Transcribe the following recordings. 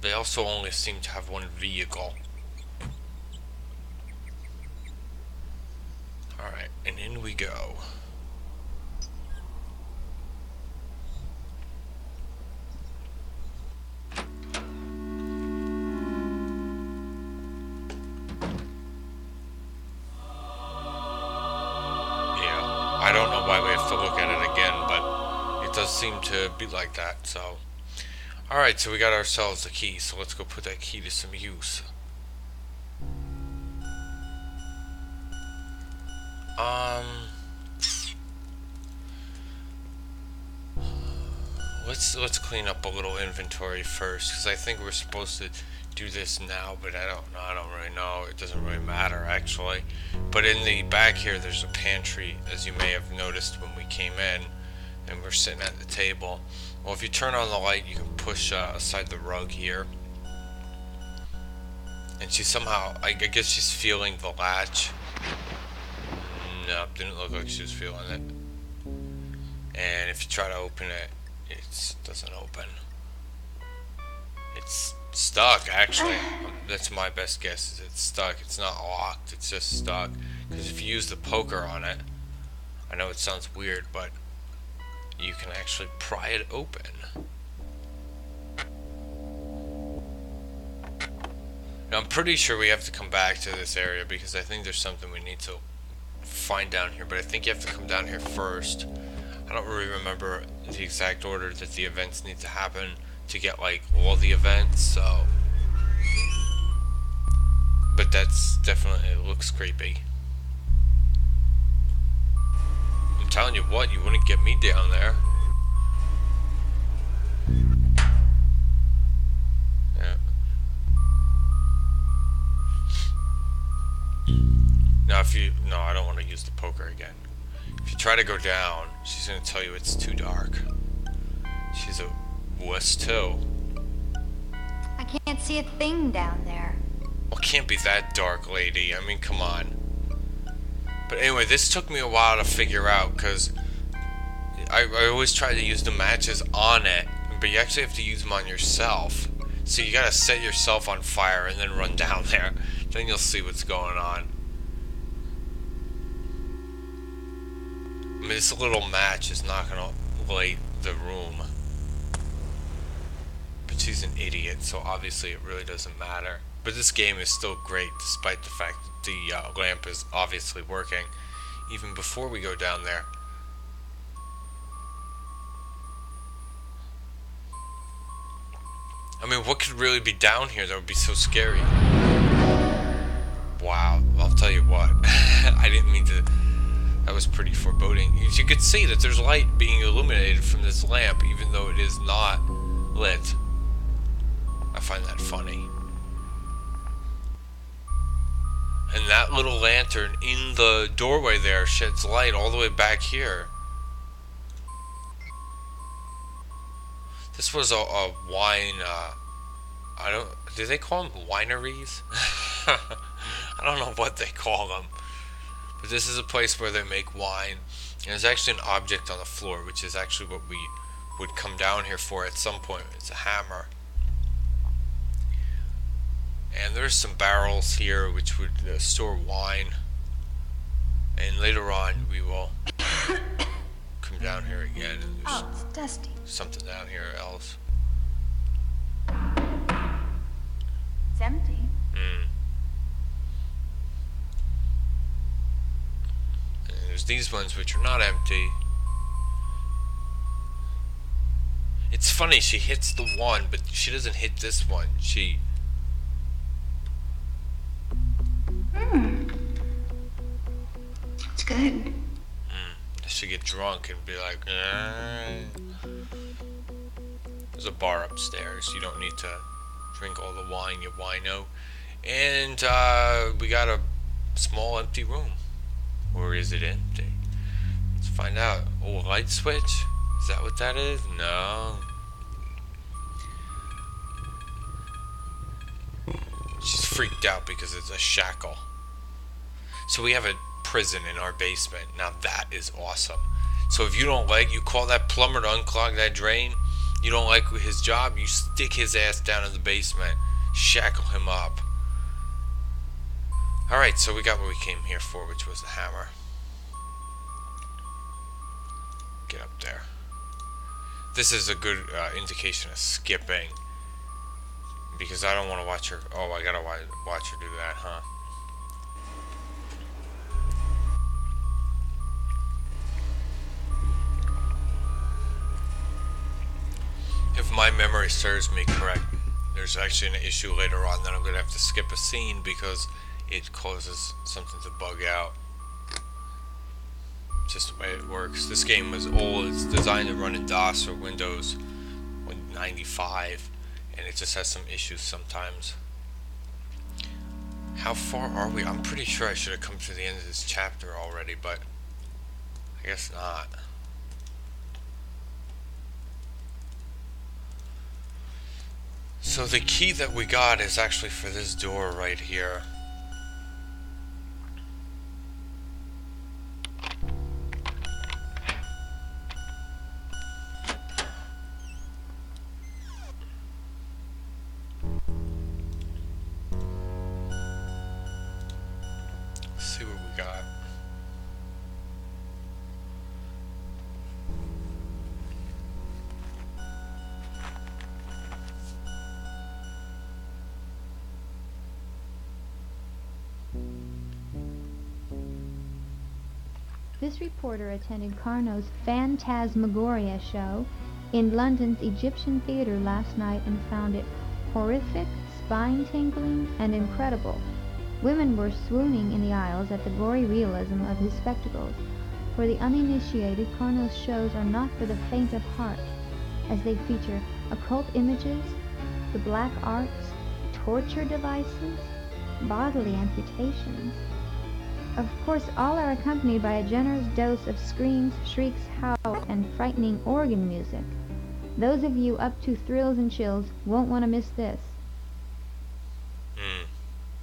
They also only seem to have one vehicle. Alright, and in we go. I don't know why we have to look at it again, but it does seem to be like that, so. Alright, so we got ourselves a key, so let's go put that key to some use. Let's clean up a little inventory first, because I think we're supposed to do this now, but I don't really know. It doesn't really matter, actually. But in the back here, there's a pantry, as you may have noticed when we came in, and we're sitting at the table. Well, if you turn on the light, you can push aside the rug here. And she somehow, I guess she's feeling the latch. Nope, didn't look like she was feeling it. And if you try to open it, it doesn't open. It's stuck, actually. That's my best guess, is it's stuck. It's not locked, it's just stuck. Because if you use the poker on it, I know it sounds weird, but you can actually pry it open. Now, I'm pretty sure we have to come back to this area, because I think there's something we need to find down here, but I think you have to come down here first. I don't really remember the exact order that the events need to happen to get like all the events, so. But that's definitely, it looks creepy. I'm telling you what, you wouldn't get me down there. Yeah. Now if you, no, I don't want to use the poker again. If you try to go down, she's going to tell you it's too dark. She's a wuss too. I can't see a thing down there. Well, it can't be that dark, lady. I mean, come on. But anyway, this took me a while to figure out, because I always try to use the matches on it, but you actually have to use them on yourself. So you gotta set yourself on fire and then run down there. Then you'll see what's going on. I mean, this little match is not gonna light the room. But she's an idiot, so obviously it really doesn't matter. But this game is still great, despite the fact that the lamp is obviously working, even before we go down there. I mean, what could really be down here that would be so scary? Wow, I'll tell you what. I didn't mean to. That was pretty foreboding. You could see that there's light being illuminated from this lamp, even though it is not lit. I find that funny. And that little lantern in the doorway there sheds light all the way back here. This was a wine, do they call them wineries? I don't know what they call them. But this is a place where they make wine. And there's actually an object on the floor, which is actually what we would come down here for at some point. It's a hammer. And there's some barrels here which would store wine. And later on we will come down here again. And there's it's dusty. something down here else. It's empty. And there's these ones which are not empty. It's funny, she hits the one, but she doesn't hit this one. She... It's good. She get drunk and be like, There's a bar upstairs. You don't need to drink all the wine, you wino. And we got a small empty room. Or is it empty? Let's find out. Oh, a light switch? Is that what that is? No. She's freaked out because it's a shackle. So we have a prison in our basement. Now that is awesome. So if you don't like, you call that plumber to unclog that drain. You don't like his job, you stick his ass down in the basement, shackle him up. Alright, so we got what we came here for, which was the hammer. Get up there. This is a good indication of skipping. Because I don't want to watch her. Oh, I gotta watch her do that, huh? If my memory serves me correct, there's actually an issue later on that I'm gonna have to skip a scene because it causes something to bug out. Just the way it works. This game was old. It's designed to run in DOS or Windows 95, and it just has some issues sometimes. How far are we? I'm pretty sure I should have come to the end of this chapter already, but I guess not. So the key that we got is actually for this door right here. Let's see what we got. This reporter attended Carnot's Phantasmagoria show in London's Egyptian Theatre last night and found it horrific, spine-tingling, and incredible. Women were swooning in the aisles at the gory realism of his spectacles. For the uninitiated, Carnot's shows are not for the faint of heart, as they feature occult images, the black arts, torture devices, bodily amputations. Of course, all are accompanied by a generous dose of screams, shrieks, howls, and frightening organ music. Those of you up to thrills and chills won't want to miss this.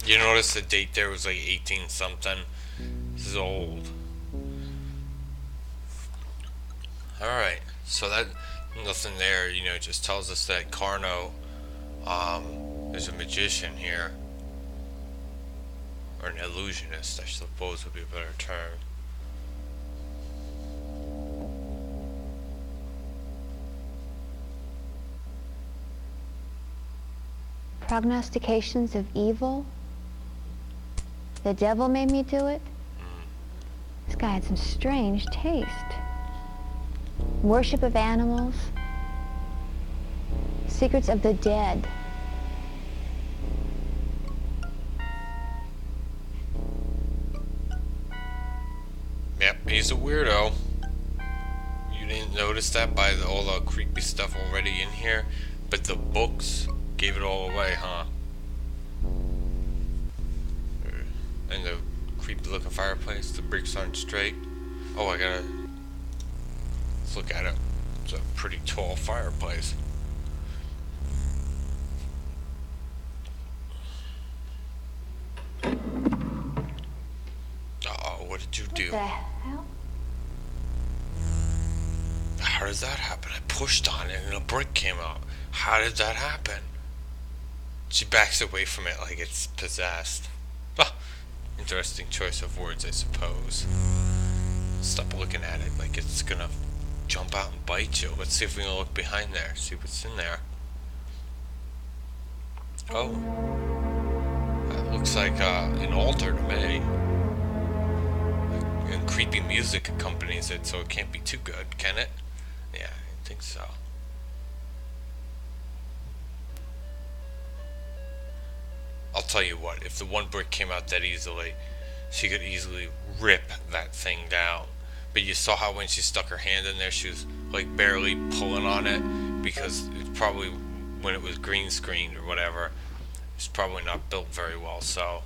You notice the date there was like 18 something. This is old. Alright, so that nothing there, you know, just tells us that Carnot is a magician here. Or an illusionist, I suppose would be a better term. Prognostications of evil? The devil made me do it? This guy had some strange taste. Worship of animals. Secrets of the dead. Yep, he's a weirdo. You didn't notice that by all the creepy stuff already in here, but the books gave it all away, huh? And the creepy looking fireplace, the bricks aren't straight. Oh, let's look at it. It's a pretty tall fireplace. Uh-oh, what did you do? What the hell? How does that happen? I pushed on it and a brick came out. How did that happen? She backs away from it like it's possessed. Ah, interesting choice of words, I suppose. Stop looking at it like it's gonna jump out and bite you. Let's see if we can look behind there, see what's in there. Oh. That looks like an altar to me. And creepy music accompanies it, so it can't be too good, can it? Yeah, I think so. I'll tell you what, if the one brick came out that easily, she could easily rip that thing down. But you saw how when she stuck her hand in there, she was like barely pulling on it, because it's probably when it was green screened or whatever, it's probably not built very well, so.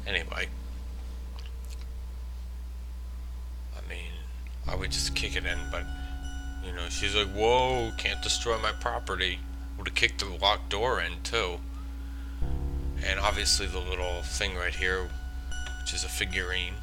Anyway. I mean, I would just kick it in, but, you know, she's like, whoa, can't destroy my property. Would have kicked the locked door in, too. And obviously the little thing right here, which is a figurine.